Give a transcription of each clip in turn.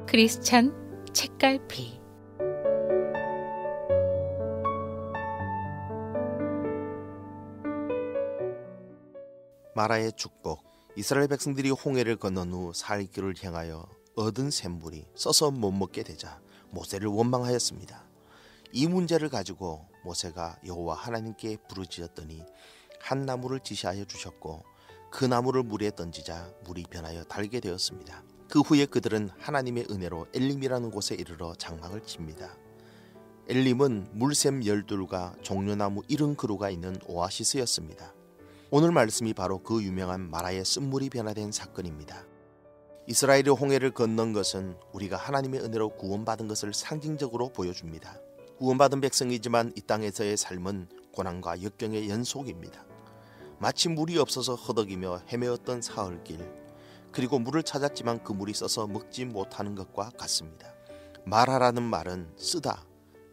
크리스찬 책갈피. 마라의 축복. 이스라엘 백성들이 홍해를 건넌 후 살길을 향하여 얻은 샘물이 써서 못 먹게 되자 모세를 원망하였습니다. 이 문제를 가지고 모세가 여호와 하나님께 부르짖었더니 한 나무를 지시하여 주셨고 그 나무를 물에 던지자 물이 변하여 달게 되었습니다. 그 후에 그들은 하나님의 은혜로 엘림이라는 곳에 이르러 장막을 칩니다. 엘림은 물샘 12과 종려나무 70그루가 있는 오아시스였습니다. 오늘 말씀이 바로 그 유명한 마라의 쓴물이 변화된 사건입니다. 이스라엘이 홍해를 건넌 것은 우리가 하나님의 은혜로 구원받은 것을 상징적으로 보여줍니다. 구원받은 백성이지만 이 땅에서의 삶은 고난과 역경의 연속입니다. 마치 물이 없어서 허덕이며 헤매었던 사흘길, 그리고 물을 찾았지만 그 물이 써서 먹지 못하는 것과 같습니다. 마라라는 말은 쓰다,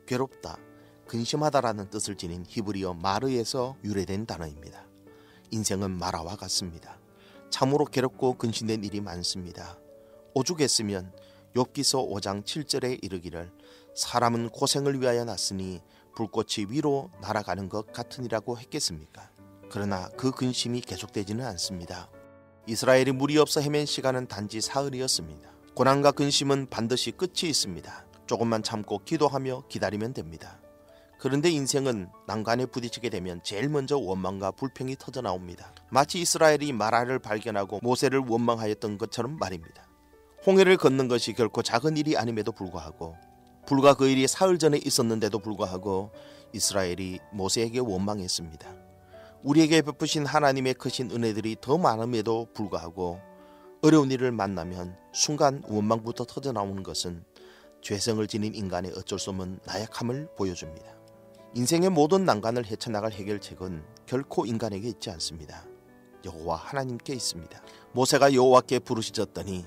괴롭다, 근심하다라는 뜻을 지닌 히브리어 마르에서 유래된 단어입니다. 인생은 마라와 같습니다. 참으로 괴롭고 근심된 일이 많습니다. 오죽했으면 욥기서 5장 7절에 이르기를 사람은 고생을 위하여 났으니 불꽃이 위로 날아가는 것 같으니라고 했겠습니까? 그러나 그 근심이 계속되지는 않습니다. 이스라엘이 물이 없어 헤맨 시간은 단지 사흘이었습니다. 고난과 근심은 반드시 끝이 있습니다. 조금만 참고 기도하며 기다리면 됩니다. 그런데 인생은 난관에 부딪히게 되면 제일 먼저 원망과 불평이 터져 나옵니다. 마치 이스라엘이 마라를 발견하고 모세를 원망하였던 것처럼 말입니다. 홍해를 걷는 것이 결코 작은 일이 아님에도 불구하고 불과 그 일이 사흘 전에 있었는데도 불구하고 이스라엘이 모세에게 원망했습니다. 우리에게 베푸신 하나님의 크신 은혜들이 더 많음에도 불구하고 어려운 일을 만나면 순간 원망부터 터져 나오는 것은 죄성을 지닌 인간의 어쩔 수 없는 나약함을 보여줍니다. 인생의 모든 난관을 헤쳐나갈 해결책은 결코 인간에게 있지 않습니다. 여호와 하나님께 있습니다. 모세가 여호와께 부르짖었더니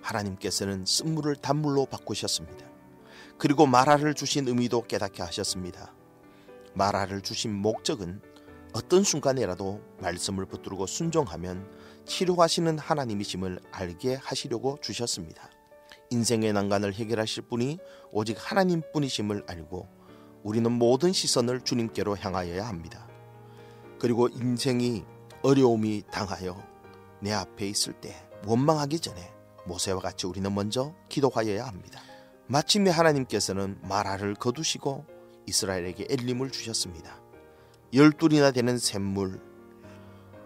하나님께서는 쓴물을 단물로 바꾸셨습니다. 그리고 마라를 주신 의미도 깨닫게 하셨습니다. 마라를 주신 목적은 어떤 순간에라도 말씀을 붙들고 순종하면 치료하시는 하나님이심을 알게 하시려고 주셨습니다. 인생의 난관을 해결하실 분이 오직 하나님뿐이심을 알고 우리는 모든 시선을 주님께로 향하여야 합니다. 그리고 인생이 어려움이 당하여 내 앞에 있을 때 원망하기 전에 모세와 같이 우리는 먼저 기도하여야 합니다. 마침내 하나님께서는 마라를 거두시고 이스라엘에게 엘림을 주셨습니다. 12이나 되는 샘물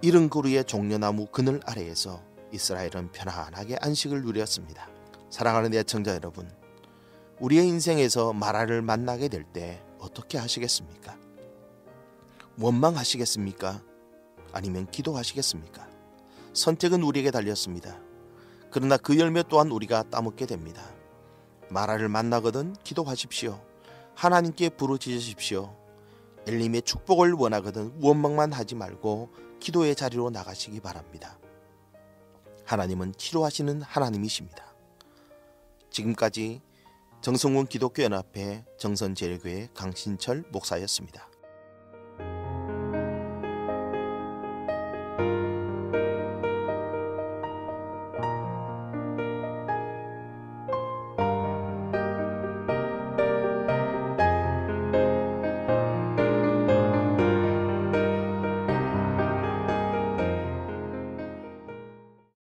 70그루의 종려나무 그늘 아래에서 이스라엘은 편안하게 안식을 누렸습니다. 사랑하는 애청자 여러분, 우리의 인생에서 마라를 만나게 될 때 어떻게 하시겠습니까? 원망하시겠습니까? 아니면 기도하시겠습니까? 선택은 우리에게 달렸습니다. 그러나 그 열매 또한 우리가 따먹게 됩니다. 마라를 만나거든 기도하십시오. 하나님께 부르짖으십시오. 엘림의 축복을 원하거든 원망만 하지 말고 기도의 자리로 나가시기 바랍니다. 하나님은 치료하시는 하나님이십니다. 지금까지 정성훈 기독교연합회 정선제일교회 강신철 목사였습니다.